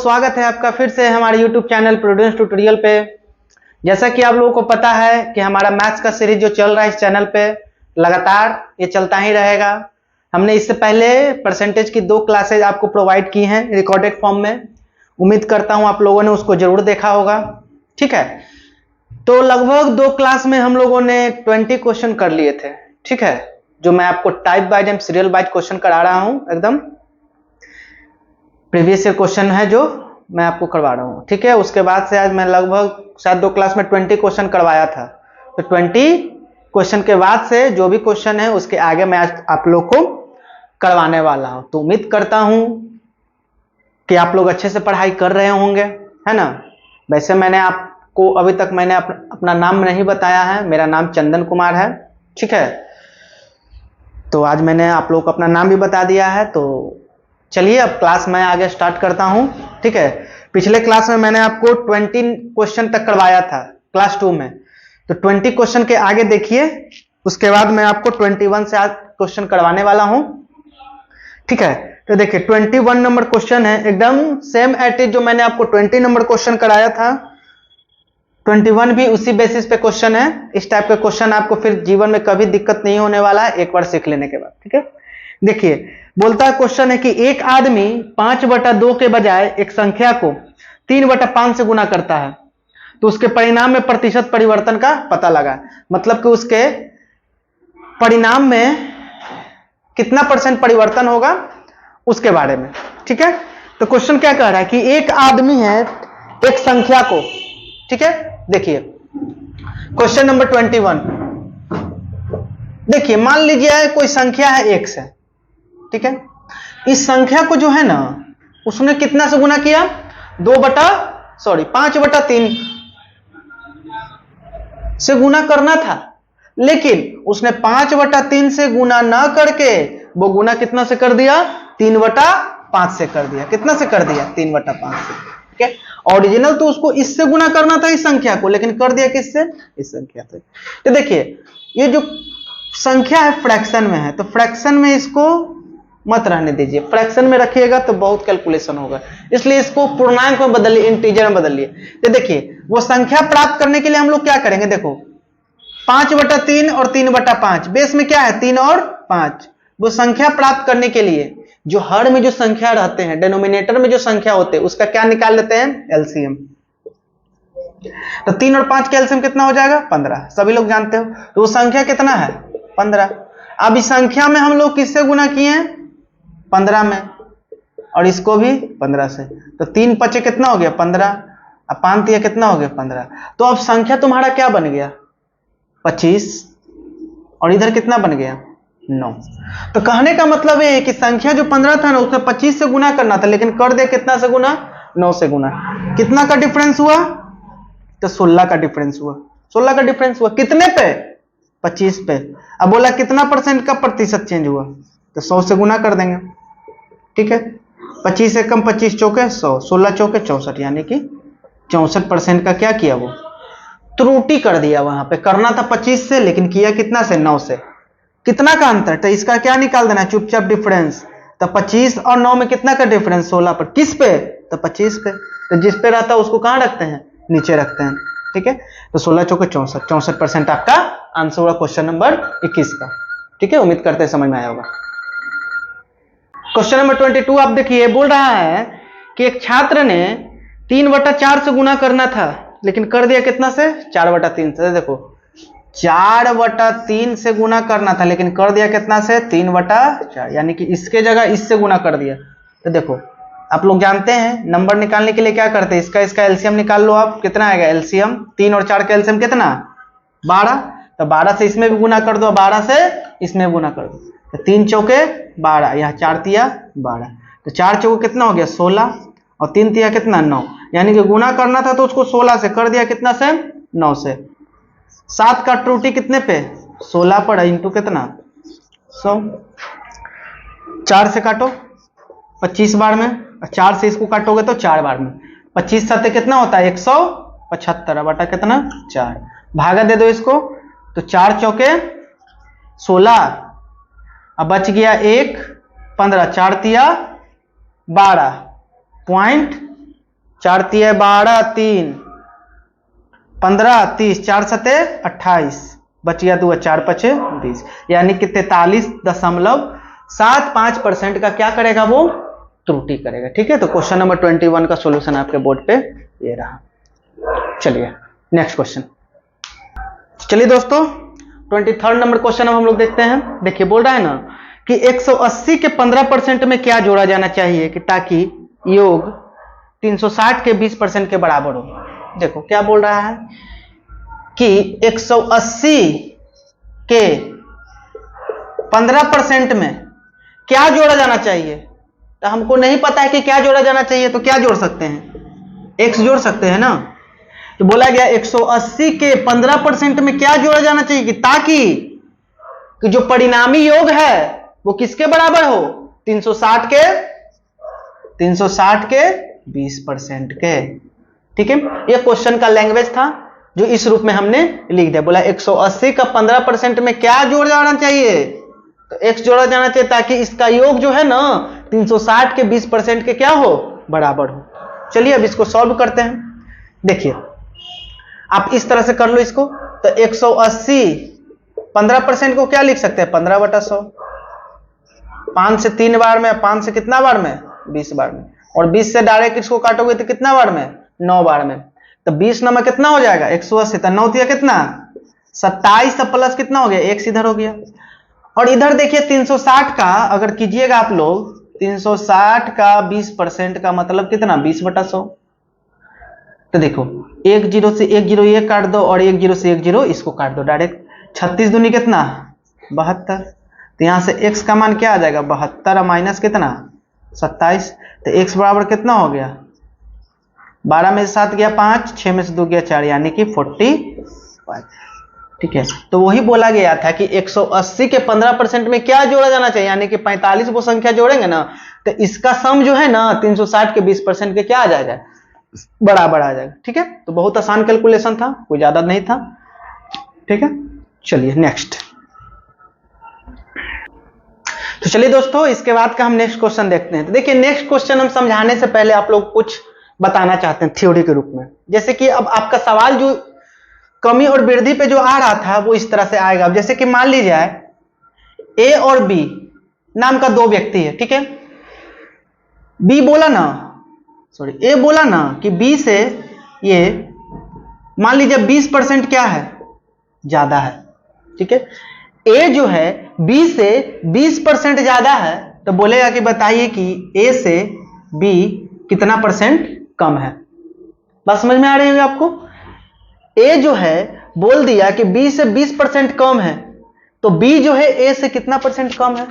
स्वागत है आपका फिर से हमारे YouTube चैनल प्रूडेंस ट्यूटोरियल पे। जैसा कि आप लोगों को पता है कि हमारा मैथ्स का सीरीज जो चल रहा है इस चैनल पे लगातार ये चलता ही रहेगा। हमने इससे पहले परसेंटेज की 2 क्लासेज आपको प्रोवाइड की हैं रिकॉर्डेड फॉर्म में। उम्मीद करता हूं आप लोगों ने उसको जरूर देखा होगा। ठीक है, तो लगभग 2 क्लास में हम लोगों ने 20 क्वेश्चन कर लिए थे। ठीक है, जो मैं आपको type wise and serial wise question करा रहा हूं, एकदम प्रीवियस ईयर क्वेश्चन है जो मैं आपको करवा रहा हूँ। ठीक है, उसके बाद से आज मैं लगभग शायद 2 क्लास में 20 क्वेश्चन करवाया था। तो 20 क्वेश्चन के बाद से जो भी क्वेश्चन है उसके आगे मैं आज आप लोग को करवाने वाला हूँ। तो उम्मीद करता हूँ कि आप लोग अच्छे से पढ़ाई कर रहे होंगे, है ना। वैसे मैंने आपको अभी तक मैंने अपना नाम नहीं बताया है। मेरा नाम चंदन कुमार है। ठीक है, तो आज मैंने आप लोग को अपना नाम भी बता दिया है। तो चलिए अब क्लास मैं आगे स्टार्ट करता हूं। ठीक है, पिछले क्लास में मैंने आपको 20 क्वेश्चन तक करवाया था क्लास 2 में। तो 20 क्वेश्चन के आगे देखिए, उसके बाद मैं आपको 21 से आज क्वेश्चन करवाने वाला हूं। ठीक है, तो देखिए 21 नंबर क्वेश्चन है एकदम सेम एट इज जो मैंने आपको 20 नंबर क्वेश्चन कराया था। 21 भी उसी बेसिस पे क्वेश्चन है। इस टाइप के क्वेश्चन आपको फिर जीवन में कभी दिक्कत नहीं होने वाला है एक बार सीख लेने के बाद। ठीक है, देखिए बोलता है क्वेश्चन है कि एक आदमी 5/2 के बजाय एक संख्या को 3/5 से गुना करता है तो उसके परिणाम में प्रतिशत परिवर्तन का पता लगा। मतलब कि उसके परिणाम में कितना % परिवर्तन होगा उसके बारे में। ठीक है, तो क्वेश्चन क्या कह रहा है कि एक आदमी है एक संख्या को, ठीक है, देखिए क्वेश्चन नंबर 21। देखिए मान लीजिए कोई संख्या है 1 से। ठीक है, इस संख्या को जो है ना उसने कितना से गुना किया, 5/3 से गुना करना था, लेकिन उसने 5/3 से गुना ना करके वो गुना कितना से कर दिया, 3/5 से कर दिया। कितना से कर दिया, 3/5 से। ठीक है, ओरिजिनल तो उसको इससे गुना करना था इस संख्या को, लेकिन कर दिया किससे, इस संख्या से। तो देखिए ये जो संख्या है फ्रैक्शन में है, तो फ्रैक्शन में इसको मत रहने दीजिए। फ्रैक्शन में रखिएगा तो बहुत कैलकुलेशन होगा, इसलिए इसको पूर्णांक में बदलिए, इंटीजर में बदलिए। तो देखिए वो संख्या प्राप्त करने के लिए हम लोग क्या करेंगे, देखो 5/3 और 3/5 बेस में क्या है, 3 और 5। वो संख्या प्राप्त करने के लिए जो हर में जो संख्या रहते हैं, डिनोमिनेटर में जो संख्या होते हैं, उसका क्या निकाल लेते हैं, एलसीएम। तो 3 और 5 का एलसीएम कितना हो जाएगा, 15। सभी लोग जानते हो। तो वो संख्या कितना है, 15। अब इस संख्या में हम लोग किससे गुना किए हैं, 15 में, और इसको भी 15 से। तो 3 5 कितना हो गया, 15। अब 5 3 कितना हो गया, 15। तो अब संख्या तुम्हारा क्या बन गया, 25, और इधर कितना बन गया, 9। तो कहने का मतलब ये है कि संख्या जो 15 था ना उसने 25 से गुना करना था, लेकिन कर दिया कितना से गुना, 9 से गुना। कितना का डिफरेंस हुआ, तो 16 का डिफरेंस हुआ। 16 का डिफरेंस हुआ कितने पे, 25 पे। अब बोला कितना % का प्रतिशत चेंज हुआ, तो 100 से गुना कर देंगे। ठीक है, 25 से कम 25 चौके 100, 16 चौके 64, यानी कि 64% का क्या किया, वो त्रुटि कर दिया। वहां पे करना था 25 से, लेकिन किया कितना से, 9 से। कितना का अंतर, तो इसका क्या निकाल देना, चुपचाप डिफरेंस। तो 25 और 9 में कितना का डिफरेंस, 16 पर। किस पे, तो 25 पे। तो जिस पे रहता है उसको कहां रखते हैं, नीचे रखते हैं। ठीक है, तो 16 चौके 64, 64% आपका आंसर हुआ क्वेश्चन नंबर 21 का। ठीक है, उम्मीद करते हैं समझ में आया होगा। क्वेश्चन नंबर 22 आप देखिए, बोल रहा है कि एक छात्र ने 3/4 से गुना करना था, लेकिन कर दिया कितना से, 4/3 से। देखो 4/3 से गुना करना था, लेकिन कर दिया कितना से, 3/4, यानी कि इसके जगह इससे गुना कर दिया। तो देखो आप लोग जानते हैं नंबर निकालने के लिए क्या करते हैं, इसका एलसीएम निकाल लो आप। कितना आएगा एलसीएम, 3 और 4 का एलसीएम कितना, 12। तो 12 से इसमें भी गुना कर दो, 12 से इसमें गुना कर दो। तो 3 चौके 12, यहाँ 4 तिया 12। तो 4 चौके कितना हो गया, 16, और 3 तिया कितना, 9। यानी कि गुना करना था तो उसको 16 से कर दिया, कितना से, 9 से। 7 का त्रुटि कितने पे, 16 पर, इंटू कितना, 100। 4 से काटो 25 बार में, 4 से इसको काटोगे तो 4 बार में। 25 7 कितना होता है, 175 बटा कितना, 4। भागा दे दो इसको, तो 4 चौके 16, अब बच गया 1, 15, 4 तिया 12, 4 तिया 12, 3 15, 30, 4 सते 28, बच गया 2, 4 पचे 20, यानी कि 43.75% का क्या करेगा वो त्रुटि करेगा। ठीक है, तो क्वेश्चन नंबर 21 का सॉल्यूशन आपके बोर्ड पे ये रहा। चलिए नेक्स्ट क्वेश्चन। चलिए दोस्तों 23rd नंबर क्वेश्चन अब हम लोग देखते हैं। देखिए बोल रहा है ना कि 180 के 15% में क्या जोड़ा जाना चाहिए कि ताकि योग 360 के 20% के बराबर हो। देखो क्या बोल रहा है कि 180 के 15% में क्या जोड़ा जाना चाहिए, तो हमको नहीं पता है कि क्या जोड़ा जाना चाहिए, तो क्या जोड़ सकते हैं, x जोड़ सकते हैं ना। तो बोला गया 180 के 15% में क्या जोड़ा जाना चाहिए कि ताकि कि जो परिणामी योग है वो किसके बराबर हो, 360 के 20% के। ठीक है, ये क्वेश्चन का लैंग्वेज था जो इस रूप में हमने लिख दिया। बोला 180 का 15% में क्या जोड़ा जाना चाहिए, तो x जोड़ा जाना चाहिए ताकि इसका योग जो है ना 360 के 20% के क्या हो, बराबर हो। चलिए अब इसको सॉल्व करते हैं। देखिए आप इस तरह से कर लो इसको, तो 180 15% को क्या लिख सकते हैं, 15/100। 5 से 3 बार में, 5 से कितना बार में, 20 बार में, और 20 से डायरेक्ट इसको काटोगे तो कितना बार में, 9 बार में। तो 20 नंबर कितना हो जाएगा, 180, तो 9 दिया कितना 27, तो प्लस कितना हो गया, x इधर हो गया। और इधर देखिए 360 का अगर कीजिएगा आप लोग, 360 का 20% का मतलब कितना, 20/100। तो देखो 1 0 से 1 0 ये काट दो, और 1 0 से 1 0 इसको काट दो डायरेक्ट। 36 दूनी कितना, 72। तो यहां से x का मान क्या आ जाएगा, 72 माइनस कितना 27। तो x बराबर कितना हो गया, 12 में से 7 गया 5, 6 में से 2 गया 4, यानी कि 45। ठीक है, तो वही बोला गया था कि 180 के 15% में क्या जोड़ा जाना चाहिए, यानी कि 45 वो संख्या जोड़ेंगे ना, तो इसका सम जो है ना 360 के 20% के क्या आ जाएगा, बराबर आ जाएगा। ठीक है, तो बहुत आसान कैलकुलेशन था, कोई ज्यादा नहीं था। ठीक है, चलिए नेक्स्ट। तो चलिए दोस्तों इसके बाद का हम नेक्स्ट क्वेश्चन देखते हैं। तो देखिए नेक्स्ट क्वेश्चन हम समझाने से पहले आप लोग कुछ बताना चाहते हैं थ्योरी के रूप में। जैसे कि अब आपका सवाल जो कमी और वृद्धि पे जो आ रहा था वो इस तरह से आएगा। अब जैसे कि मान लीजिए ए और बी नाम का 2 व्यक्ति है। ठीक है, बी बोला ना, सॉरी ए बोला ना कि बी से ये मान लीजिए 20% क्या है, ज्यादा है। ठीक है, ए जो है बी से 20% ज्यादा है, तो बोलेगा कि बताइए कि ए से बी कितना परसेंट कम है। बात समझ में आ रही है आपको। ए जो है बोल दिया कि बी से 20% कम है, तो बी जो है ए से कितना परसेंट कम है,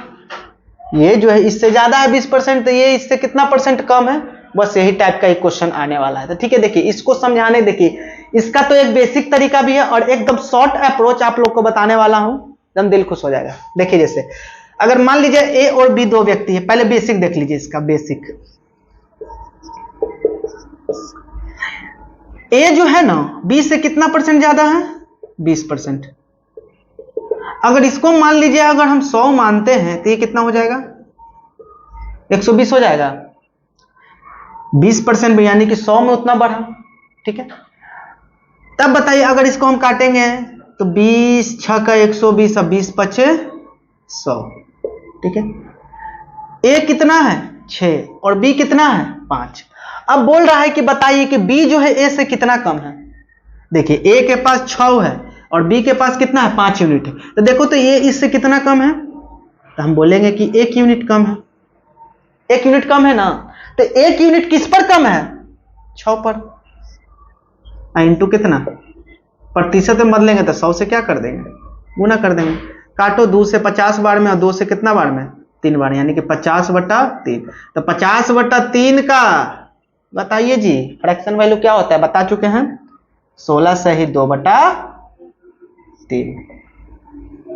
ये जो है इससे ज्यादा है 20%, तो ये इससे कितना परसेंट कम है। बस यही टाइप का एक क्वेश्चन आने वाला है। तो ठीक है, देखिए इसको समझाने, देखिए इसका तो एक बेसिक तरीका भी है और एकदम शॉर्ट अप्रोच आप लोग को बताने वाला हूं, एकदम दिल खुश हो जाएगा। देखिए जैसे अगर मान लीजिए ए और बी 2 व्यक्ति है, पहले बेसिक देख लीजिए इसका बेसिक। ए जो है ना बी से कितना परसेंट ज्यादा है, 20%। अगर इसको मान लीजिए अगर हम 100 मानते हैं तो ये कितना हो जाएगा, 120 हो जाएगा। 20% में यानी कि 100 में उतना बढ़ा। ठीक है, तब बताइए अगर इसको हम काटेंगे तो 20 6 का 120, अब 20 5 100। ठीक है, ए कितना है 6 और बी कितना है 5। अब बोल रहा है कि बताइए कि बी जो है ए से कितना कम है। देखिए ए के पास 6 है और बी के पास कितना है 5 यूनिट है, तो देखो तो ये इससे कितना कम है, तो हम बोलेंगे कि 1 यूनिट कम है। 1 यूनिट कम है ना, तो 1 यूनिट किस पर कम है, 6 पर। इंटू कितना, प्रतिशत में बदलेंगे तो 100 से क्या कर देंगे, गुना कर देंगे। काटो 2 से 50 बार में और 2 से कितना बार में, 3 बार, यानी कि 50/3। तो 50/3 का बताइए जी फ्रैक्शन वैल्यू क्या होता है, बता चुके हैं 16 से ही 2/3।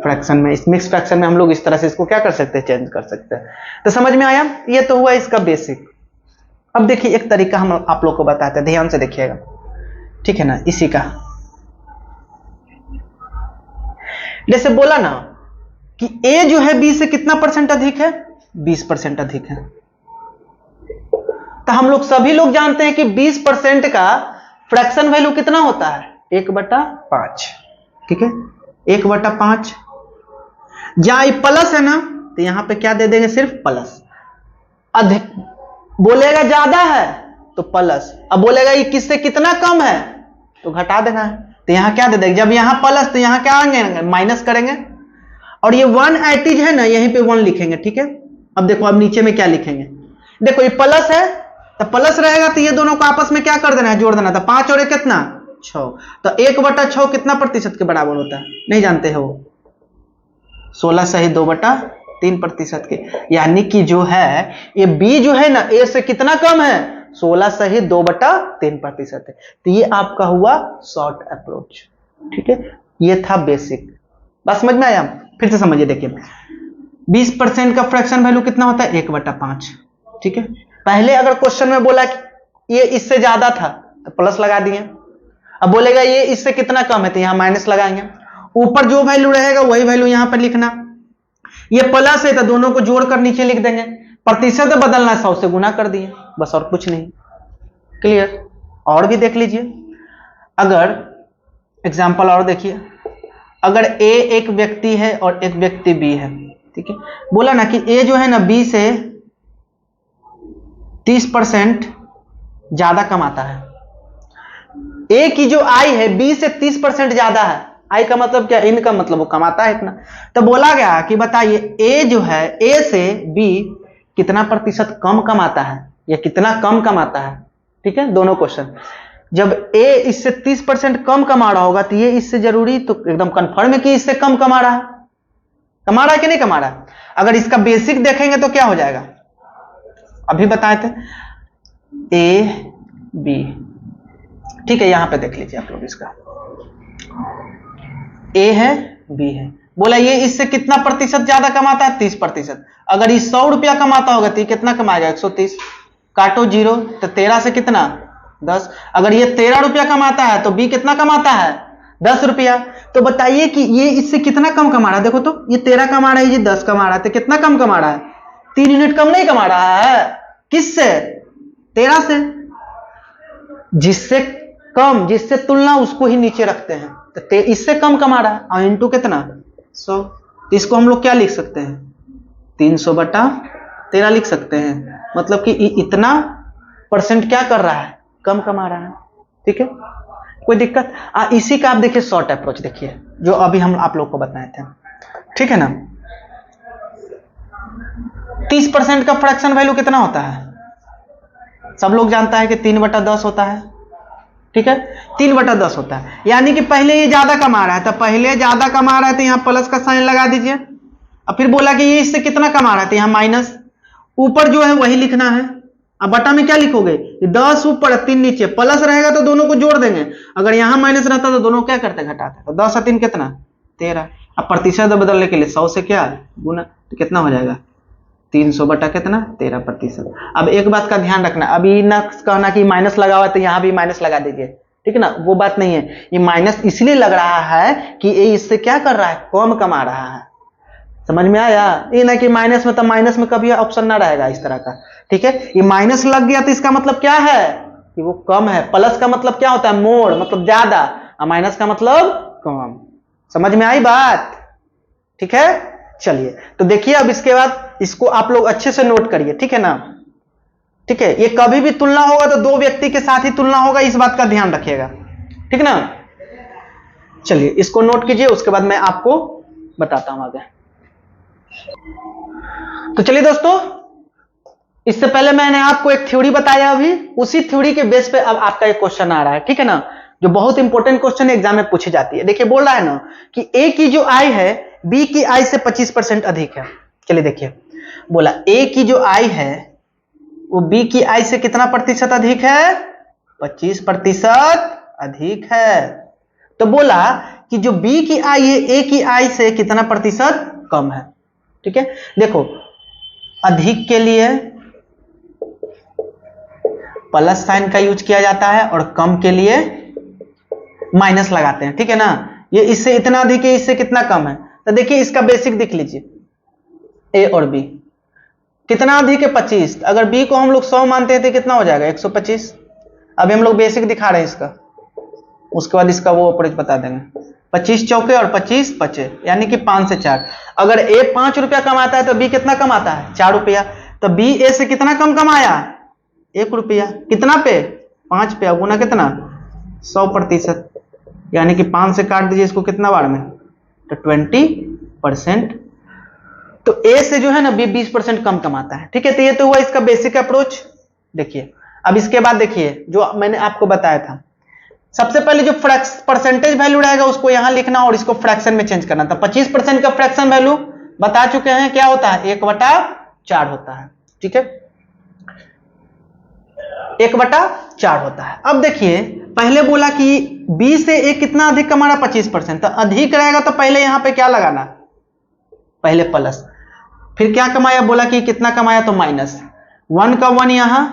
फ्रैक्शन में, इस मिक्स फ्रैक्शन में हम लोग इस तरह से इसको क्या कर सकते हैं, चेंज कर सकते हैं। तो समझ में आया, ये तो हुआ इसका बेसिक। अब देखिए एक तरीका हम आप लोग को बताते हैं, ध्यान से देखिएगा। ठीक है ना, इसी का जैसे बोला ना कि ए जो है बी से कितना परसेंट अधिक है, 20% अधिक है। तो हम लोग सभी लोग जानते हैं कि 20% का फ्रैक्शन वैल्यू कितना होता है? 1/5। ठीक है, 1/5। जहां प्लस है ना, तो यहां पे क्या दे देंगे? सिर्फ प्लस। अधिक बोलेगा ज्यादा है तो प्लस, अब बोलेगा ये किससे कितना कम है तो घटा देना है। तो यहां क्या दे देंगे? जब यहां प्लस तो यहां क्या आएंगे? माइनस करेंगे। और ये 180 है ना, यहीं पे 1 लिखेंगे। ठीक है, अब देखो, अब नीचे में क्या लिखेंगे? देखो ये प्लस है तो प्लस रहेगा, तो ये दोनों को आपस में क्या कर देना है? जोड़ देना। तो 5 और 1 कितना? 6। तो 1/6 कितना प्रतिशत के बराबर होता है? नहीं जानते हो? 16 सही 2/3% के। यानी कि जो है ये बी जो है ना, ए से कितना कम है? 16 सही 2/3% है। तो ये आपका हुआ शॉर्ट अप्रोच। ठीक है, ये था बेसिक। बस समझ में आया? फिर से समझिए, देखिए 20% का फ्रैक्शन वैल्यू कितना होता है? 1/5। ठीक है, पहले अगर क्वेश्चन में बोला कि ये इससे ज्यादा था तो प्लस लगा दिए। अब बोलेगा ये इससे कितना कम है तो यहां माइनस लगाएंगे। ऊपर जो वैल्यू रहेगा वही वैल्यू यहां पर लिखना। ये प्लस है तो दोनों को जोड़कर नीचे लिख देंगे। प्रतिशत बदलना, 100 से गुना कर दिए, बस और कुछ नहीं। क्लियर? और भी देख लीजिए, अगर एग्जाम्पल और देखिए, अगर ए एक व्यक्ति है और एक व्यक्ति बी है। ठीक है, बोला ना कि ए जो है ना बी से 30% ज्यादा कमाता है। ए की जो आय है बी से 30% ज्यादा है। आय का मतलब क्या? इनकम, मतलब वो कमाता है इतना। तो बोला गया कि बताइए ए जो है ए से बी कितना प्रतिशत कम कमाता है या कितना कम कमाता है। ठीक है, दोनों क्वेश्चन। जब ए इससे 30% कम कमा रहा होगा तो ये इससे जरूरी तो एकदम कंफर्म है कि इससे कम कमा रहा है। कमा रहा है कि नहीं कमा रहा है? अगर इसका बेसिक देखेंगे तो क्या हो जाएगा? अभी बताए थे ए बी। ठीक है, यहां पे देख लीजिए आप लोग, इसका ए है बी है। बोला ये इससे कितना प्रतिशत ज्यादा कमाता है? 30%। अगर ये 100 रुपया कमाता होगा तो ये कितना कमाएगा? 130। काटो 0, तो 13 से कितना? 10। अगर ये 13 रुपया कमाता है तो बी कितना कमाता है? 10 रुपया। तो बताइए कि ये इससे कितना कम कमा रहा है? देखो तो, ये 13 कमा रहा है, ये 10 कमा रहा है, तो कितना कम कमा रहा है? 3 यूनिट कम नहीं कमा रहा है? किससे? 13 से। जिससे कम, जिससे तुलना, उसको ही नीचे रखते हैं। तो इससे कम कमा रहा है, और इंटू कितना? 100। तो इसको हम लोग क्या लिख सकते हैं? 300/13 लिख सकते हैं। मतलब कि इतना परसेंट क्या कर रहा है? कम कमा रहा है। ठीक है, कोई दिक्कत? इसी का आप देखिए शॉर्ट अप्रोच देखिए, जो अभी हम आप लोग को बताए थे। ठीक है ना, 30% का फ्रैक्शन वैल्यू कितना होता है? सब लोग जानता है कि 3/10 होता है। ठीक है, 3/10 होता है। यानी कि पहले ये ज्यादा कमा रहा है, तो पहले ज्यादा कमा रहा है तो यहां प्लस का साइन लगा दीजिए। अब फिर बोला कि ये इससे कितना कमा रहा है तो यहां माइनस। ऊपर जो है वही लिखना है। अब बटा में क्या लिखोगे? 10 ऊपर 3 नीचे। प्लस रहेगा तो दोनों को जोड़ देंगे। अगर यहां माइनस रहता तो दोनों क्या करते? घटाते। तो 10 और 3 कितना? 13। अब प्रतिशत बदलने के लिए 100 से क्या गुना, तो कितना हो जाएगा? 300 बटा कितना? 13%। अब एक बात का ध्यान रखना, अभी ना कहना कि माइनस लगा हुआ तो यहां भी माइनस लगा दीजिए। ठीक है ना, वो बात नहीं है। ये माइनस इसलिए लग रहा है कि ये इससे क्या कर रहा है? कम कमा रहा है। समझ में आया? ये ना कि माइनस में, तो माइनस में कभी ऑप्शन ना रहेगा इस तरह का। ठीक है, ये माइनस लग गया तो इसका मतलब क्या है? कि वो कम है। प्लस का मतलब क्या होता है? मोड़, मतलब ज्यादा, और माइनस का मतलब कम। समझ में आई बात? ठीक है, चलिए तो देखिए, अब इसके बाद इसको आप लोग अच्छे से नोट करिए। ठीक है ना? ठीक है, ये कभी भी तुलना होगा तो 2 व्यक्ति के साथ ही तुलना होगा, इस बात का ध्यान रखिएगा। ठीक ना? चलिए इसको नोट कीजिए, उसके बाद मैं आपको बताता हूं आगे। तो चलिए दोस्तों, इससे पहले मैंने आपको एक थ्योरी बताया, अभी उसी थ्योरी के बेस पे अब आपका एक क्वेश्चन आ रहा है। ठीक है ना, जो बहुत इंपॉर्टेंट क्वेश्चन एग्जाम में पूछी जाती है। देखिए बोल रहा है ना कि ए की जो आय है बी की आय से 25% अधिक है। चलिए देखिए, बोला ए की जो आय है वो बी की आय से कितना प्रतिशत अधिक है? 25% अधिक है। तो बोला कि जो बी की आय है ए की आय से कितना प्रतिशत कम है। ठीक है, देखो अधिक के लिए प्लस साइन का यूज किया जाता है और कम के लिए माइनस लगाते हैं। ठीक है ना, ये इससे इतना अधिक है, इससे कितना कम है। तो देखिए इसका बेसिक देख लीजिए, ए और बी। कितना अधिक है 25। अगर बी को हम लोग 100 मानते थे कितना हो जाएगा 125। अभी हम लोग बेसिक दिखा रहे हैं इसका, उसके बाद इसका वो अप्रोच बता देंगे। 25 चौके और 25 पचे, यानी कि 5 से 4। अगर ए 5 रुपया कमाता है तो बी कितना कमाता है 4 रुपया। तो बी ए से कितना कम कमाया 1 रुपया। कितना पे 5 पे, गुना कितना 100%, यानी कि 5 से काट दीजिए इसको कितना बार में तो 20%। तो ए से जो है ना बी 20% कम कमाता है। ठीक है, तो ये तो हुआ इसका बेसिक अप्रोच। देखिए अब इसके बाद देखिए जो मैंने आपको बताया था, सबसे पहले जो परसेंटेज वैल्यू रहेगा उसको यहां लिखना और इसको फ्रैक्शन में चेंज करना था। 25% का फ्रैक्शन वैल्यू बता चुके हैं क्या होता है 1/4 होता है। ठीक है, 1/4 होता है। अब देखिए पहले बोला कि बी से ए कितना अधिक कमा रहा 25%, तो अधिक रहेगा तो पहले यहां पे क्या लगाना, पहले प्लस, फिर क्या कमाया बोला कि कितना कमाया तो माइनस 1 का 1 यहां,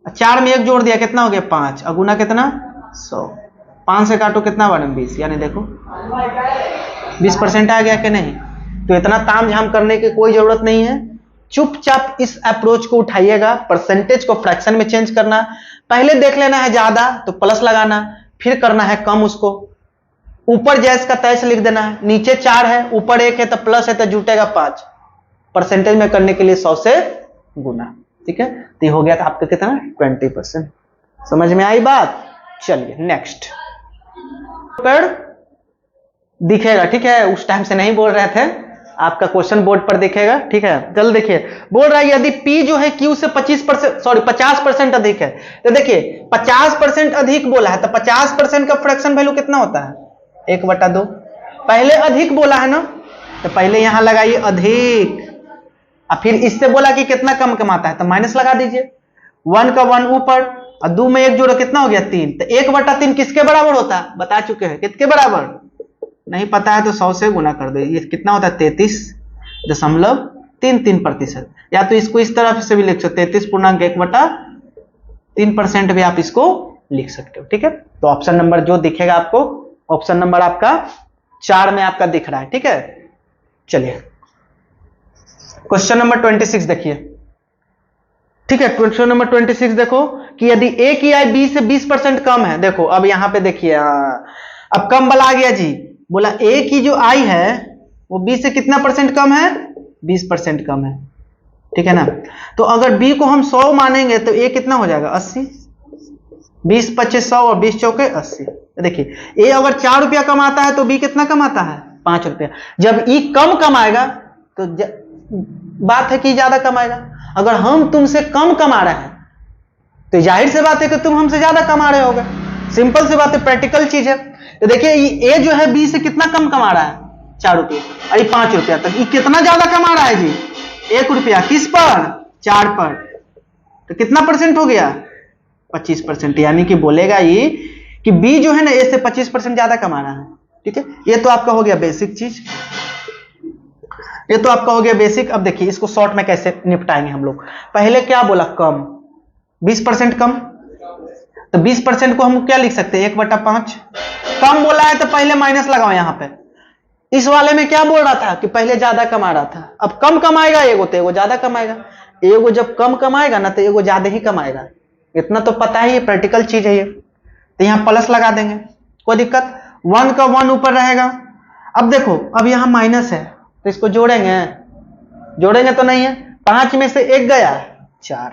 4 में 1 जोड़ दिया कितना हो गया 5, और गुना कितना 100। 5 से काटो कितना बना 20, यानी देखो 20% आ गया कि नहीं। तो इतना ताम झाम करने की कोई जरूरत नहीं है, चुपचाप इस अप्रोच को उठाइएगा। परसेंटेज को फ्रैक्शन में चेंज करना, पहले देख लेना है ज्यादा तो प्लस लगाना, फिर करना है कम, उसको ऊपर जैस का तैस लिख देना है। नीचे 4 है ऊपर 1 है तो प्लस है तो जुटेगा 5। परसेंटेज में करने के लिए 100 से गुना। ठीक है, तो ये हो गया आपका कितना 20%। समझ में आई बात। चलिए नेक्स्ट पर दिखेगा। ठीक है, उस टाइम से नहीं बोल रहे थे, आपका क्वेश्चन बोर्ड पर दिखेगा। ठीक है, चल देखिए बोल रहा है यदि P जो है Q से 50% अधिक है, तो देखिए 50% अधिक बोला है तो 50% का फ्रैक्शन वैल्यू कितना होता है 1/2। पहले अधिक बोला है ना, तो पहले यहां लगाइए अधिक, और फिर इससे बोला कि कितना कम कमाता है तो माइनस लगा दीजिए। 1 का 1 ऊपर और 2 में 1 जोड़ो कितना हो गया 3। तो 1/3 किसके बराबर होता है बता चुके हैं, किसके बराबर नहीं पता है तो 100 से गुना कर दो। ये कितना होता है 33.33%। या तो इसको इस तरफ से भी लिख सकते 33.1/3% भी आप इसको लिख सकते हो। ठीक है, तो ऑप्शन नंबर जो दिखेगा आपको, ऑप्शन नंबर आपका 4 में आपका दिख रहा है। ठीक है, चलिए क्वेश्चन नंबर 26 देखिए। ठीक है, क्वेश्चन नंबर 26 देखो कि यदि ए की आय बी से 20% कम है। देखो अब यहां पे देखिए, अब कम वाला आ गया जी, बोला ए की जो आय है वो बी से कितना परसेंट कम है 20% कम है। ठीक है ना, तो अगर बी को हम 100 मानेंगे तो ए कितना हो जाएगा 80। 20 25 100 और 20 चौके 80। देखिए ए अगर 4 रुपया कमाता है तो बी कितना कमाता है 5 रुपया। जब ई कम कमाएगा तो बात है कि ज्यादा कमाएगा। अगर हम तुमसे कम कमा रहे हैं तो जाहिर सी बात है कि तुम हमसे ज्यादा कमा रहे होगे। सिंपल सी बात है, प्रैक्टिकल चीज है। तो देखिए ए जो है बी से कितना कम कमा रहा है 4 रुपये, अरे 5 रुपया, तक ये कितना ज्यादा कमा रहा है जी 1 रुपया। किस पर 4 पर, तो कितना परसेंट हो गया 25%। यानी कि बोलेगा ये कि बी जो है ना ए से 25% ज्यादा कमा रहा है। ठीक है, ये तो आपका हो गया बेसिक चीज, ये तो आपका हो गया बेसिक। अब देखिए इसको शॉर्ट में कैसे निपटाएंगे हम लोग। पहले क्या बोला कम 20% कम, तो 20% को हम क्या लिख सकते हैं 1/5। कम बोला है तो पहले माइनस लगाओ यहां पे। इस वाले में क्या बोल रहा था कि पहले ज्यादा कमा रहा था, अब कम कमाएगा एगो तो एगो ज्यादा कमाएगा। एगो जब कम कमाएगा ना तो एगो ज्यादा ही कमाएगा, इतना तो पता ही है, प्रैक्टिकल चीज है ये। तो यहां प्लस लगा देंगे, कोई दिक्कत। 1 का 1 ऊपर रहेगा। अब देखो अब यहां माइनस है तो इसको जोड़ेंगे, जोड़ेंगे तो नहीं है। 5 में से 1 गया 4,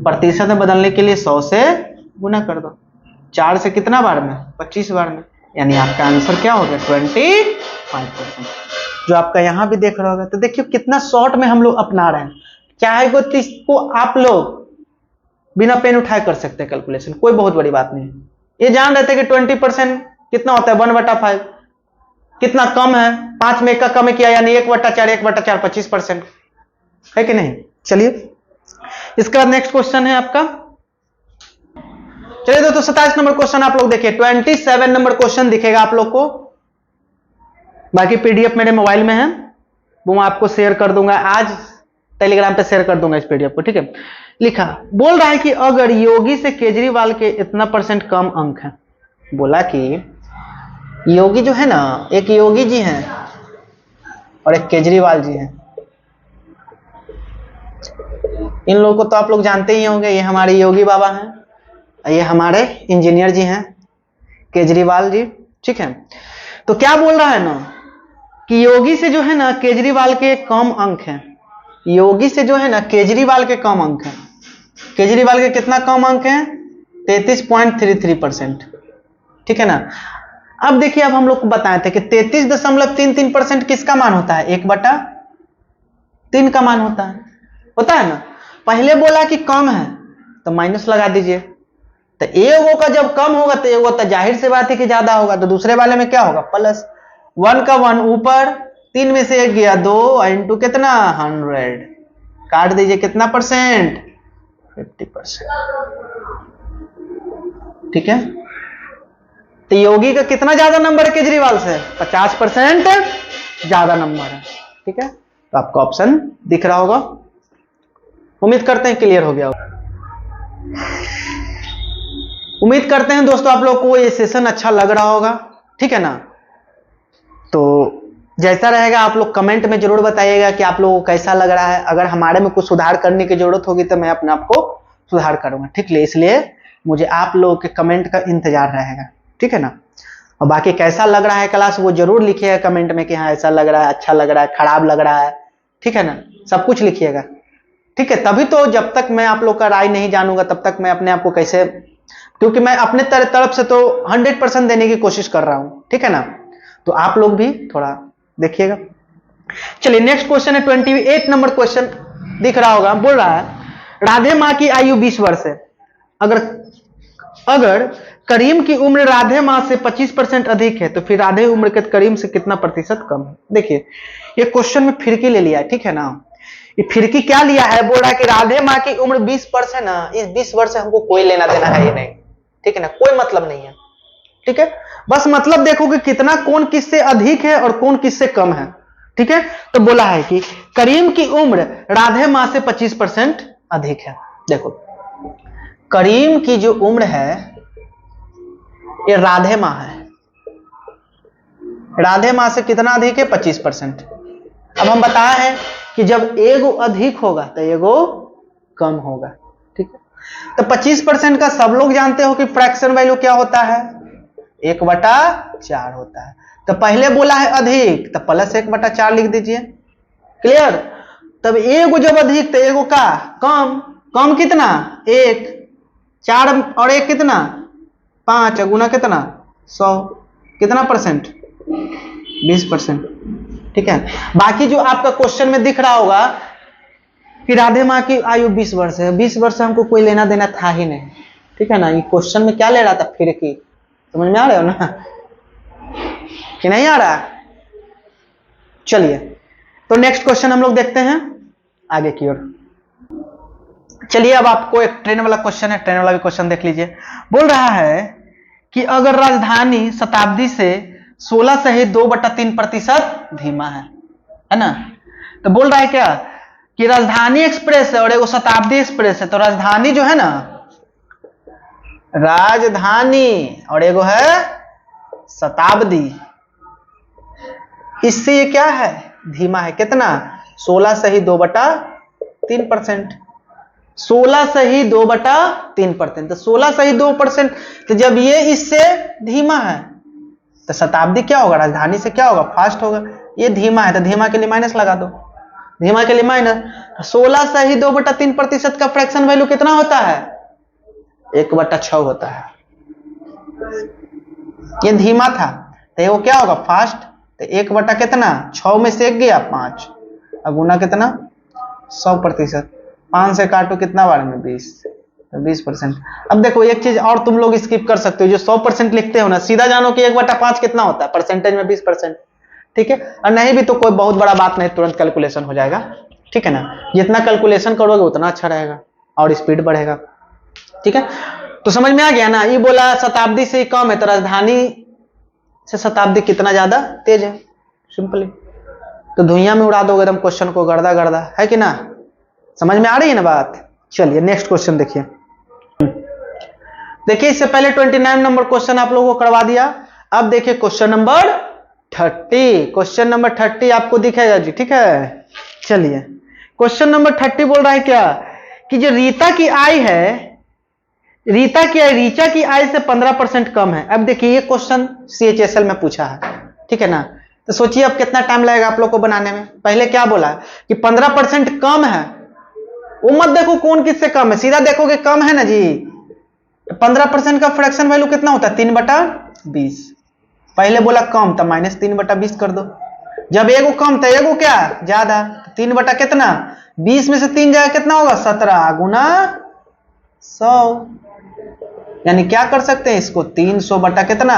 प्रतिशत में बदलने के लिए 100 से गुना कर दो। 4 से कितना बार में 25 बार में, यानी आपका आंसर क्या हो गया 25%, जो आपका यहां भी देख रहा होगा। तो देखिए कितना शॉर्ट में हम लोग अपना रहे हैं। चाहे तो इसको आप लोग बिना पेन उठाए कर सकते हैं कैलकुलेशन, कोई बहुत बड़ी बात नहीं है। ये जान रहे थे कि 20% कितना होता है 1/5, कितना कम है 5 में 1 का कम किया, यानी 1/4 1/4 25% है कि नहीं। चलिए इसका नेक्स्ट क्वेश्चन है आपका। चलिए दोस्तों 27 नंबर क्वेश्चन आप लोग देखिए। 27 नंबर क्वेश्चन दिखेगा आप लोग को, बाकी पीडीएफ मेरे मोबाइल में है, वो मैं आपको शेयर कर दूंगा, आज टेलीग्राम पे शेयर कर दूंगा इस पीडीएफ को। ठीक है, लिखा बोल रहा है कि अगर योगी से केजरीवाल के इतना % कम अंक है। बोला कि योगी जो है ना, एक योगी जी हैं और एक केजरीवाल जी हैं। इन लोगों को तो आप लोग जानते ही होंगे, ये हमारे योगी बाबा हैं, ये हमारे इंजीनियर जी हैं, केजरीवाल जी, ठीक है। तो क्या बोल रहा है ना कि योगी से जो है ना केजरीवाल के कम अंक हैं, योगी से जो है ना केजरीवाल के कम अंक हैं। केजरीवाल के कितना कम अंक हैं? 33.33%, ठीक है ना। अब देखिए, अब हम लोग को बताए थे कि 33.33% किसका मान होता है? 1/3 का मान होता है ना। पहले बोला कि कम है तो माइनस लगा दीजिए, तो एगो का जब कम होगा तो एगो तो जाहिर सी बात है कि ज्यादा होगा, तो दूसरे वाले में क्या होगा? प्लस। 1 का 1 ऊपर, 3 में से 1 गया 2, इंटू कितना? 100, काट दीजिए, कितना परसेंट? 50%, ठीक है। तो योगी का कितना ज्यादा नंबर है केजरीवाल से? 50% ज्यादा नंबर है, ठीक है। तो आपको ऑप्शन दिख रहा होगा, उम्मीद करते हैं क्लियर हो गया होगा। उम्मीद करते हैं दोस्तों आप लोग को ये सेशन अच्छा लग रहा होगा, ठीक है ना। तो जैसा रहेगा आप लोग कमेंट में जरूर बताइएगा कि आप लोगों को कैसा लग रहा है। अगर हमारे में कुछ सुधार करने की जरूरत होगी तो मैं अपने आप को सुधार करूंगा, ठीक है। इसलिए मुझे आप लोगों के कमेंट का इंतजार रहेगा, ठीक है ना। और बाकी कैसा लग रहा है क्लास वो जरूर लिखिएगा कमेंट में कि हाँ ऐसा लग रहा है, अच्छा लग रहा है, खराब लग रहा है, ठीक है ना। सब कुछ लिखिएगा, ठीक है। तभी तो जब तक मैं आप लोग का राय नहीं जानूंगा तब तक मैं अपने आप को कैसे, क्योंकि मैं अपने तरफ से तो 100% देने की कोशिश कर रहा हूं, ठीक है ना। तो आप लोग भी थोड़ा देखिएगा। चलिए नेक्स्ट क्वेश्चन है 28 नंबर क्वेश्चन, दिख रहा होगा। बोल रहा है राधे माँ की आयु 20 वर्ष है, अगर करीम की उम्र राधे माँ से 25% अधिक है तो फिर राधे उम्र के करीम से कितना प्रतिशत कम है? देखिए ये क्वेश्चन में फिरकी ले लिया है, ठीक है ना। ये फिरकी क्या लिया है? बोल रहा है कि राधे माँ की उम्र 20 वर्ष है ना, इस 20 वर्ष से हमको कोई लेना देना है ही नहीं, ठीक है ना, कोई मतलब नहीं है, ठीक है। बस मतलब देखो कि कितना, कौन किससे अधिक है और कौन किससे कम है, ठीक है। तो बोला है कि करीम की उम्र राधे माँ से 25% अधिक है। देखो करीम की जो उम्र है ये राधे माँ है, राधे माँ से कितना अधिक है? 25%। अब हम बताए हैं कि जब एगो अधिक होगा तो एगो कम होगा, ठीक है। तो 25% का सब लोग जानते हो कि फ्रैक्शन वैल्यू क्या होता है? 1/4 होता है। तो पहले बोला है अधिक तो प्लस 1/4 लिख दीजिए, क्लियर। तब एगो जब अधिक तो एगो का कम, कम कितना? 1, 4 और 1 कितना? 5, गुना कितना? 100, कितना परसेंट? 20%, ठीक है। बाकी जो आपका क्वेश्चन में दिख रहा होगा कि राधे माँ की आयु 20 वर्ष है, 20 वर्ष से हमको कोई लेना देना था ही नहीं, ठीक है ना। ये क्वेश्चन में क्या ले रहा था? फिरकी। समझ में आ रहे हो ना कि नहीं आ रहा? चलिए तो नेक्स्ट क्वेश्चन हम लोग देखते हैं आगे की ओर। चलिए अब आपको एक ट्रेन वाला क्वेश्चन है, ट्रेन वाला भी क्वेश्चन देख लीजिए। बोल रहा है कि अगर राजधानी शताब्दी से 16 सहित 2/3% धीमा है ना। तो बोल रहा है क्या कि राजधानी एक्सप्रेस है और एगो शताब्दी एक्सप्रेस है। तो राजधानी जो है ना, राजधानी और एगो है शताब्दी, इससे ये क्या है? धीमा है। कितना? 16 सही 2/3%, 16 सही 2/3%। तो 16 सही 2%, तो जब ये इससे धीमा है तो शताब्दी क्या होगा? राजधानी से क्या होगा? फास्ट होगा। ये धीमा है तो धीमा के लिए माइनस लगा दो, धीमा के लिए माइनस। 16 सही 2/3% का फ्रैक्शन वैल्यू कितना होता है? 1/6 होता है। ये धीमा था तो ये वो क्या होगा? फास्ट। तो 1/6 में से 1 गया 5, और गुना कितना? 100%। 5 से काटो कितना बार में? 20, तो 20%। अब देखो एक चीज और तुम लोग स्किप कर सकते हो, जो 100% लिखते हो ना, सीधा जानो कि 1/5 कितना होता है परसेंटेज में? 20%, ठीक है। और नहीं भी तो कोई बहुत बड़ा बात नहीं, तुरंत कैलकुलेशन हो जाएगा, ठीक है ना। जितना कैलकुलेशन करोगे उतना अच्छा रहेगा और स्पीड बढ़ेगा, ठीक है। तो समझ में आ गया ना। ये बोला शताब्दी से कम है तो राजधानी से शताब्दी कितना ज्यादा तेज है, सिंपली। तो दुनिया में उड़ा दोगे एकदम क्वेश्चन को, गर्दा गर्दा, है कि ना। समझ में आ रही है ना बात। चलिए नेक्स्ट क्वेश्चन देखिए। देखिए इससे पहले 29 नंबर क्वेश्चन आप लोगों को करवा दिया। अब देखिए क्वेश्चन नंबर 30। क्वेश्चन नंबर 30 आपको दिखेगा जी, ठीक है। चलिए क्वेश्चन नंबर 30 बोल रहा है क्या कि जो रीता की आय है, रीचा की आय से 15% कम है। अब देखिए ये क्वेश्चन CHSL में पूछा है, ठीक है ना। तो सोचिए अब कितना टाइम लगेगा आप लोग को बनाने में। पहले क्या बोला कि 15% कम है, वो मत देखो कौन किससे कम है, सीधा देखोगे कम है ना जी। 15% का फ्रैक्शन वैल्यू कितना होता है? 3/20। पहले बोला कम तो -3/20 कर दो। जब एगो कम तो एगो क्या ज्यादा, 3 बटा कितना 20 में से 3 जाएगा कितना होगा 17 गुना 100। यानी क्या कर सकते हैं इसको 300 बटा कितना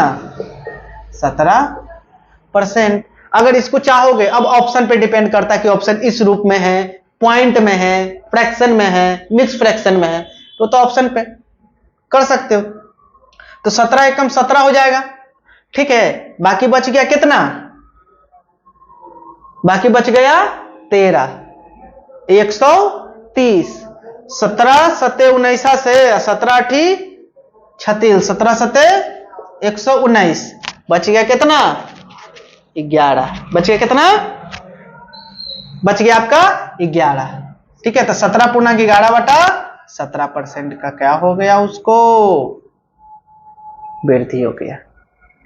17%। अगर इसको चाहोगे, अब ऑप्शन पे डिपेंड करता है कि ऑप्शन इस रूप में है, पॉइंट में है, फ्रैक्शन में है, मिक्स फ्रैक्शन में है, तो ऑप्शन पे कर सकते हो। तो 17 एकम 17 हो जाएगा, ठीक है। बाकी बच गया कितना, बाकी बच गया 13, 130। 17 सते 19 से 17 36, 17 सते 119, बच गया कितना 11, बच गया कितना, बच गया आपका 11, ठीक है। तो 17 × 11 बटा 17% का क्या हो गया, उसको वृद्धि हो गया।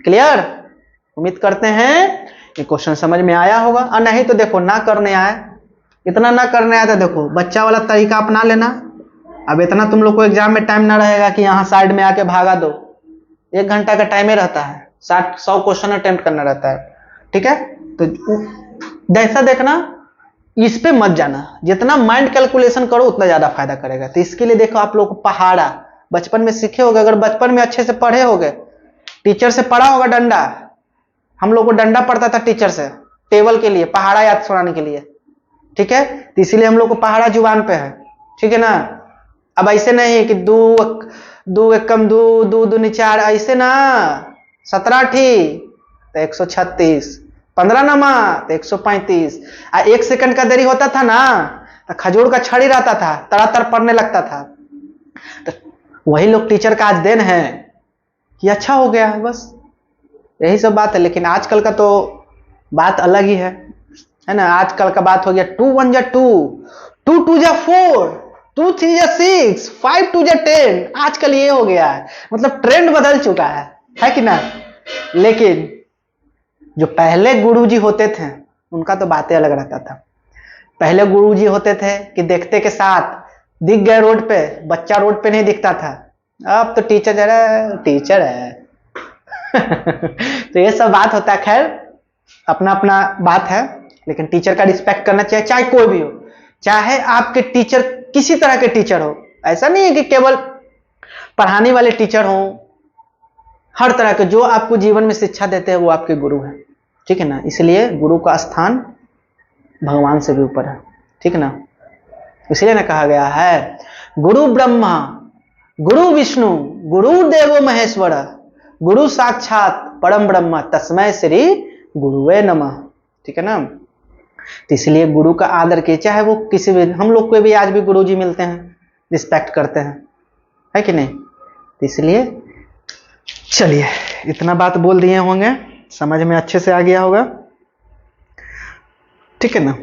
क्लियर? उम्मीद करते हैं ये क्वेश्चन समझ में आया होगा। और नहीं तो देखो ना करने आए, इतना ना करने आया तो देखो बच्चा वाला तरीका अपना लेना। अब इतना तुम लोग को एग्जाम में टाइम ना रहेगा कि यहाँ साइड में आके भागा दो, 1 घंटा का टाइम ही रहता है, 60-100 क्वेश्चन अटेम्प्ट करना रहता है, ठीक है। तो जैसा देखना, इस पे मत जाना, जितना माइंड कैलकुलेशन करो उतना ज्यादा फायदा करेगा। तो इसके लिए देखो आप लोग को पहाड़ा बचपन में सीखे होगे, अगर बचपन में अच्छे से पढ़े होगे, टीचर से पढ़ा होगा डंडा, हम लोग को डंडा पड़ता था टीचर से टेबल के लिए, पहाड़ा याद सुनाने के लिए, ठीक है। तो इसीलिए हम लोग को पहाड़ा जुबान पे है, ठीक है ना। अब ऐसे नहीं है कि 2 एकम 2 2 दूनी 4, ऐसे ना 17 तो 136, 15 नमा तो 135। 1 सेकंड का देरी होता था ना तो खजूर का छड़ी रहता था, तड़ातड़ पड़ने लगता था। तो वही लोग टीचर का आज देन है कि अच्छा हो गया, बस यही सब बात है। लेकिन आजकल का तो बात अलग ही है ना। आजकल का बात हो गया 2 1 जा 2, 2 2 जा 4, 2 3 जा 6, 5 2 जा 10। आजकल ये हो गया है, मतलब ट्रेंड बदल चुका है कि ना। लेकिन जो पहले गुरुजी होते थे उनका तो बातें अलग रहता था। पहले गुरुजी होते थे कि देखते के साथ दिख गए रोड पे, बच्चा रोड पे नहीं दिखता था। अब तो टीचर जरा टीचर है तो ये सब बात होता है। खैर अपना अपना बात है, लेकिन टीचर का रिस्पेक्ट करना चाहिए, चाहे कोई भी हो, चाहे आपके टीचर किसी तरह के टीचर हो। ऐसा नहीं है कि केवल पढ़ाने वाले टीचर हो, हर तरह के जो आपको जीवन में शिक्षा देते हैं वो आपके गुरु हैं, ठीक है ना। इसलिए गुरु का स्थान भगवान से भी ऊपर है, ठीक है ना। इसलिए ना कहा गया है गुरु ब्रह्मा गुरु विष्णु गुरु देवो महेश्वर गुरु साक्षात परम ब्रह्म तस्मै श्री गुरुवे नमः, ठीक है ना। तो इसलिए गुरु का आदर किए, चाहे वो किसी भी, हम लोग को भी आज भी गुरु जी मिलते हैं, रिस्पेक्ट करते हैं, है कि नहीं। तो इसलिए चलिए इतना बात बोल दिए होंगे, समझ में अच्छे से आ गया होगा, ठीक है ना।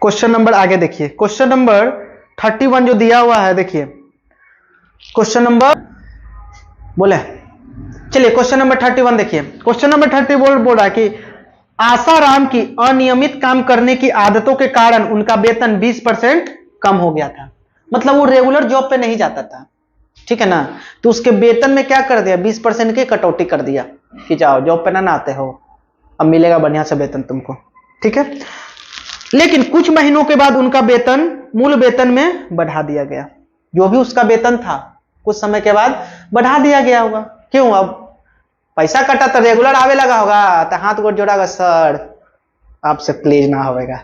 क्वेश्चन नंबर आगे देखिए, क्वेश्चन नंबर 31 जो दिया हुआ है, देखिए क्वेश्चन नंबर बोले, चलिए क्वेश्चन नंबर 31 देखिए। क्वेश्चन नंबर 30 बोल रहा है कि आसाराम की अनियमित काम करने की आदतों के कारण उनका वेतन 20% कम हो गया था। मतलब वो रेगुलर जॉब पे नहीं जाता था, ठीक है ना। तो उसके वेतन में क्या कर दिया, 20% की कटौती कर दिया कि जाओ जॉब पे ना आते हो, अब मिलेगा बढ़िया से वेतन तुमको, ठीक है। लेकिन कुछ महीनों के बाद उनका वेतन मूल वेतन में बढ़ा दिया गया। जो भी उसका वेतन था कुछ समय के बाद बढ़ा दिया गया होगा। क्यों, अब पैसा कटा तो रेगुलर आवे लगा होगा, तो हाथ गोड़ जोड़ागा, सर आपसे प्लीज ना होगा,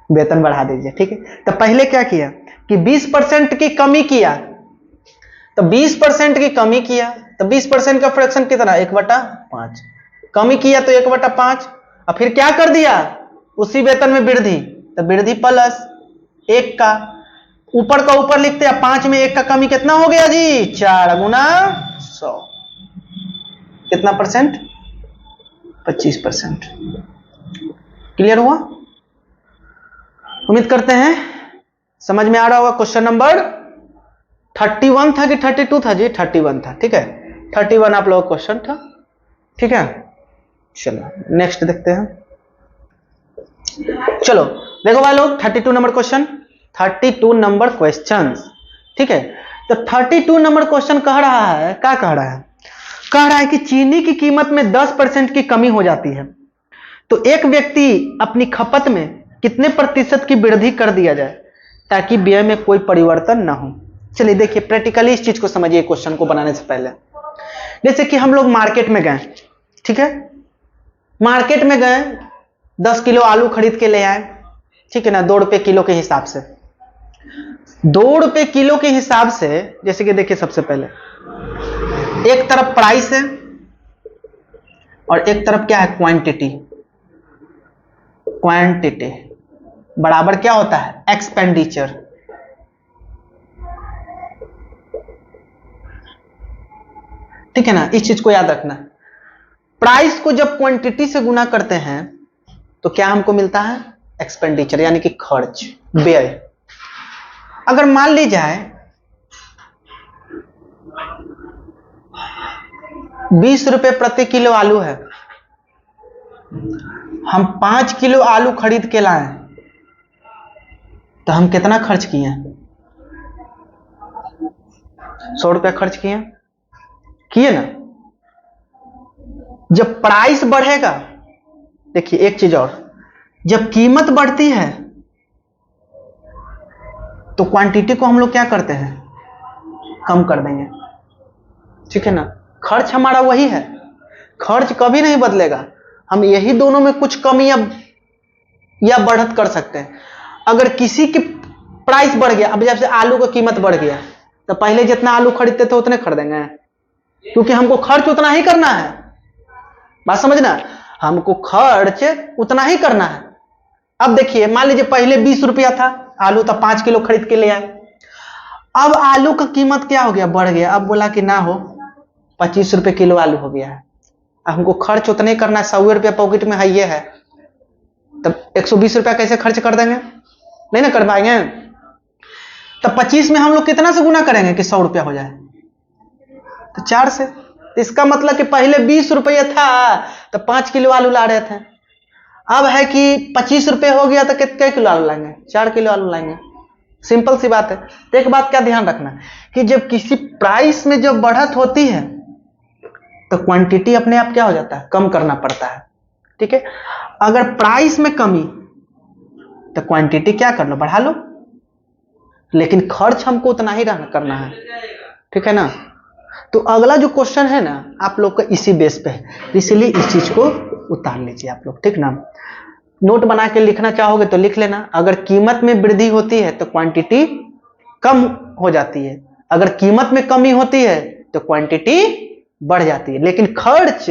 वेतन बढ़ा दीजिए, ठीक है। तो पहले क्या किया कि 20% की कमी किया, तो 20% की कमी किया, तो 20% का फ्रैक्शन कितना 1/5 कमी किया, तो 1/5। और फिर क्या कर दिया, उसी वेतन में वृद्धि, तो वृद्धि प्लस 1 का ऊपर का ऊपर लिखते हैं, 5 में 1 का कमी कितना हो गया जी 4 गुना 100, कितना परसेंट 25%। क्लियर हुआ? उम्मीद करते हैं समझ में आ रहा होगा। क्वेश्चन नंबर 31 था कि 32 था जी? 31 था, ठीक है। 31 आप लोगों का क्वेश्चन था, ठीक है। चलो नेक्स्ट देखते हैं। चलो देखो भाई लोग, 32 नंबर क्वेश्चन, 32 नंबर क्वेश्चन, ठीक है। तो 32 नंबर क्वेश्चन कह रहा है, क्या कह रहा है? कह रहा है कि चीनी की कीमत में 10% की कमी हो जाती है, तो एक व्यक्ति अपनी खपत में कितने प्रतिशत की वृद्धि कर दिया जाए ताकि व्यय में कोई परिवर्तन ना हो। चलिए देखिए प्रैक्टिकली इस चीज को समझिए क्वेश्चन को बनाने से पहले। जैसे कि हम लोग मार्केट में गए, ठीक है, मार्केट में गए 10 किलो आलू खरीद के ले आए, ठीक है ना, 2 रुपए किलो के हिसाब से। 2 रुपए किलो के हिसाब से, जैसे कि देखिए सबसे पहले एक तरफ प्राइस है और एक तरफ क्या है, क्वांटिटी। क्वांटिटी बराबर क्या होता है, एक्सपेंडिचर। ठीक है ना, इस चीज को याद रखना। प्राइस को जब क्वांटिटी से गुना करते हैं तो क्या हमको मिलता है, एक्सपेंडिचर, यानी कि खर्च, व्यय। अगर मान ली जाए 20 रुपए प्रति किलो आलू है, हम 5 किलो आलू खरीद के लाए, तो हम कितना खर्च किए, 100 रुपया खर्च किए ना। जब प्राइस बढ़ेगा, देखिए एक चीज और, जब कीमत बढ़ती है तो क्वांटिटी को हम लोग क्या करते हैं, कम कर देंगे, ठीक है ना। खर्च हमारा वही है, खर्च कभी नहीं बदलेगा। हम यही दोनों में कुछ कमी या बढ़त कर सकते हैं। अगर किसी की प्राइस बढ़ गया, अब जब से आलू का कीमत बढ़ गया, तो पहले जितना आलू खरीदते थे उतने खरीदेंगे, क्योंकि हमको खर्च उतना ही करना है। बात समझना, हमको खर्च उतना ही करना है। अब देखिए मान लीजिए पहले 20 रुपया था आलू, तो 5 किलो खरीद के ले आए। अब आलू का कीमत क्या हो गया, बढ़ गया। अब बोला कि ना हो, 25 रुपए किलो आलू हो गया है। अब हमको खर्च उतने करना है, 100 रुपया पॉकेट में है, ये है, तब 120 रुपया कैसे खर्च कर देंगे, नहीं ना कर पाएंगे। तब 25 में हम लोग कितना से गुना करेंगे कि 100 रुपया हो जाए, तो 4 से। तो इसका मतलब कि पहले 20 रुपया था तो 5 किलो आलू ला रहे थे, अब है कि 25 रुपये हो गया तो कितने किलो आलू लाएंगे, 4 किलो आलू लाएंगे। सिंपल सी बात है। तो एक बात क्या ध्यान रखना कि जब किसी प्राइस में जब बढ़त होती है तो क्वांटिटी अपने आप क्या हो जाता है, कम करना पड़ता है, ठीक है। अगर प्राइस में कमी तो क्वांटिटी क्या कर लो, बढ़ा लो, लेकिन खर्च हमको उतना ही करना है, ठीक है ना। तो अगला जो क्वेश्चन है ना आप लोग का इसी बेस पे है, इसलिए इस चीज को उतार लीजिए आप लोग, ठीक ना। नोट बना के लिखना चाहोगे तो लिख लेना। अगर कीमत में वृद्धि होती है तो क्वांटिटी कम हो जाती है, अगर कीमत में कमी होती है तो क्वांटिटी बढ़ जाती है, लेकिन खर्च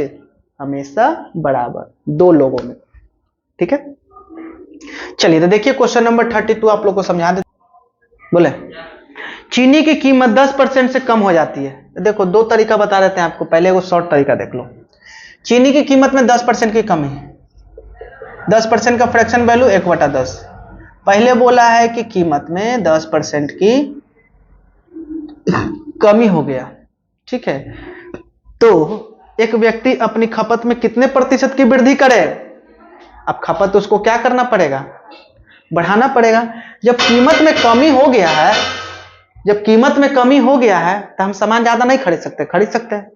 हमेशा बराबर, दो लोगों में, ठीक है। चलिए तो देखिए क्वेश्चन नंबर 32 आप लोग को समझा दे। बोले चीनी की कीमत 10% से कम हो जाती है। देखो दो तरीका बता देते हैं आपको, पहले वो शॉर्ट तरीका देख लो। चीनी की कीमत में 10% की कमी है, 10% का फ्रैक्शन वैल्यू 1/10। पहले बोला है कि कीमत में 10% की कमी हो गया, ठीक है। तो एक व्यक्ति अपनी खपत में कितने प्रतिशत की वृद्धि करे, अब खपत उसको क्या करना पड़ेगा, बढ़ाना पड़ेगा। जब कीमत में कमी हो गया है, जब कीमत में कमी हो गया है तो हम सामान ज्यादा नहीं खरीद सकते, खरीद सकते हैं।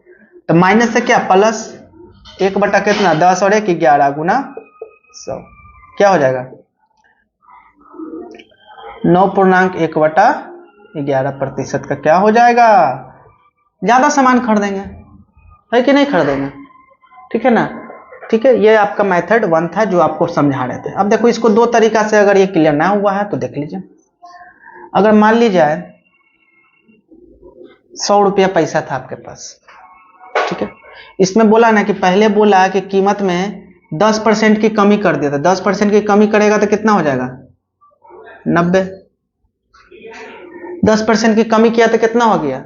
तो माइनस से क्या, प्लस 1 कितना, 10 और 1 11 गुना 100, क्या हो जाएगा 9.1/11% का क्या हो जाएगा, ज्यादा सामान खरीदेंगे, है कि नहीं खरीदेंगे, ठीक है ना। ठीक है, ये आपका मेथड 1 था जो आपको समझा रहे थे। अब देखो इसको दो तरीका से अगर ये क्लियर ना हुआ है तो देख लीजिए। अगर मान ली जाए 100 रुपया पैसा था आपके पास, ठीक है। इसमें बोला ना कि पहले बोला कि कीमत में 10% की कमी कर दिया था, 10% की कमी करेगा तो कितना हो जाएगा 90। 10% की कमी किया तो कितना हो गया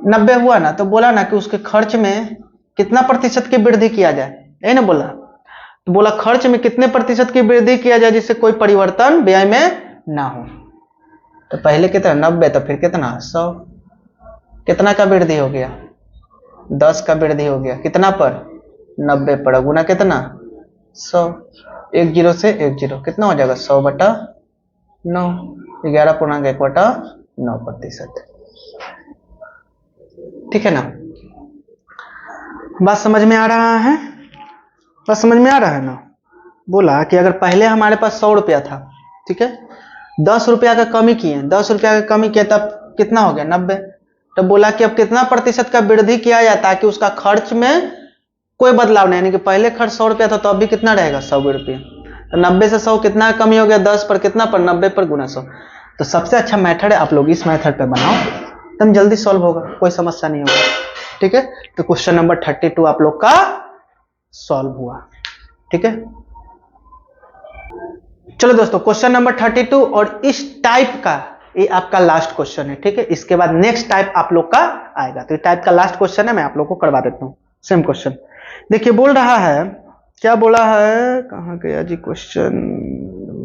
90 हुआ ना। तो बोला ना कि उसके खर्च में कितना प्रतिशत की वृद्धि किया जाए, यही ना बोला। तो बोला खर्च में कितने प्रतिशत की वृद्धि किया जाए जिससे कोई परिवर्तन व्यय में ना हो। तो पहले कितना 90, तो फिर कितना 100। कितना का वृद्धि हो गया 10 का वृद्धि हो गया कितना पर 90 पर, गुना कितना 100। एक जीरो से एक जीरो कितना हो जाएगा 100/9, 11.1/9%। ठीक है ना। बात समझ में आ रहा है? बात समझ में आ रहा है ना। बोला कि अगर पहले हमारे पास 100 रुपया था, ठीक है, 10 रुपया का कमी किए, 10 रुपया का कमी किए, तब कितना हो गया 90। तो बोला कि अब कितना प्रतिशत का वृद्धि किया जाए ताकि उसका खर्च में कोई बदलाव नहीं, यानी कि पहले खर्च 100 रुपया था तो अभी कितना रहेगा 100 रुपया। तो 90 से 100 कितना कमी हो गया 10 पर, कितना पर 90 पर गुना 100। तो सबसे अच्छा मेथड है आप लोग इस मेथड पे बनाओ, एकदम जल्दी सॉल्व होगा, कोई समस्या नहीं होगा। ठीक है, तो क्वेश्चन नंबर 32 आप लोग का सॉल्व हुआ। ठीक है, चलो दोस्तों क्वेश्चन नंबर 32 और इस टाइप का ये आपका लास्ट क्वेश्चन है। ठीक है, इसके बाद नेक्स्ट टाइप आप लोग का आएगा। तो ये टाइप का लास्ट क्वेश्चन है, मैं आप लोग को करवा देता हूं सेम क्वेश्चन। देखिए बोल रहा है, क्या बोला है, कहां गया जी question,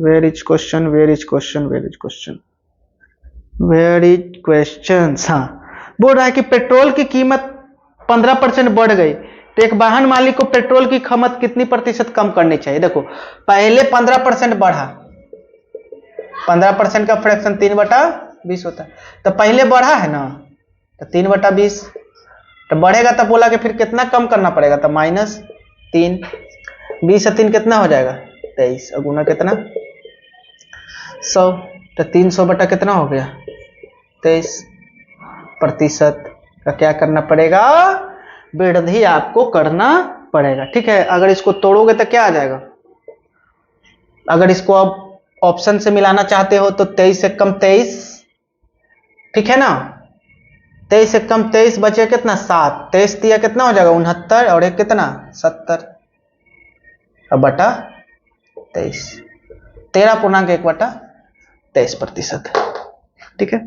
where is question, where is question, where is question, where is question. हाँ, बोल रहा है कि पेट्रोल की कीमत 15% बढ़ गई तो एक वाहन मालिक को पेट्रोल की खपत कितनी प्रतिशत कम करनी चाहिए। देखो पहले 15% बढ़ा, 15% का फ्रैक्शन 3/20 होता है, तो पहले बढ़ा है ना, तो 3/20, तो बढ़ेगा तो बोला कि फिर कितना कम करना पड़ेगा, तो -3, 20 से 3 कितना हो जाएगा 23, और गुना कितना 100, तो 300 बटा कितना हो गया 23% का क्या करना पड़ेगा, वृद्धि आपको करना पड़ेगा। ठीक है, अगर इसको तोड़ोगे तो क्या आ जाएगा, अगर इसको अब ऑप्शन से मिलाना चाहते हो तो 23 से कम 23, ठीक है ना, 23 से कम 23 बचे कितना 7, 23 दिया कितना हो जाएगा 69, और एक कितना 70 अब बटा 23, 13.1/23%। ठीक है,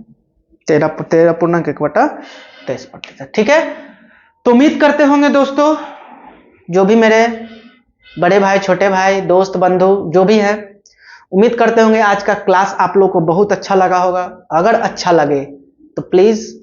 13.1/23%। ठीक है, तो उम्मीद करते होंगे दोस्तों, जो भी मेरे बड़े भाई, छोटे भाई, दोस्त, बंधु जो भी है, उम्मीद करते होंगे आज का क्लास आप लोग को बहुत अच्छा लगा होगा। अगर अच्छा लगे तो प्लीज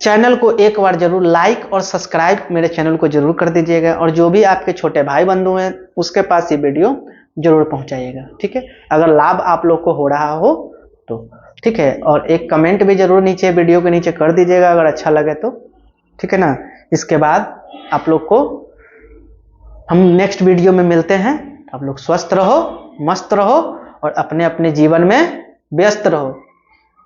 चैनल को एक बार जरूर लाइक और सब्सक्राइब मेरे चैनल को जरूर कर दीजिएगा, और जो भी आपके छोटे भाई बंधु हैं उसके पास ये वीडियो जरूर पहुंचाइएगा। ठीक है, अगर लाभ आप लोग को हो रहा हो तो ठीक है, और एक कमेंट भी जरूर नीचे वीडियो के नीचे कर दीजिएगा अगर अच्छा लगे तो। ठीक है ना, इसके बाद आप लोग को हम नेक्स्ट वीडियो में मिलते हैं। आप लोग स्वस्थ रहो, मस्त रहो, और अपने अपने जीवन में व्यस्त रहो।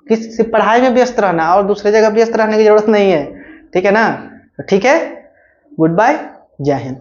किसी पढ़ाई में व्यस्त रहना, और दूसरे जगह व्यस्त रहने की जरूरत नहीं है। ठीक है ना, ठीक है, गुड बाय, जय हिंद।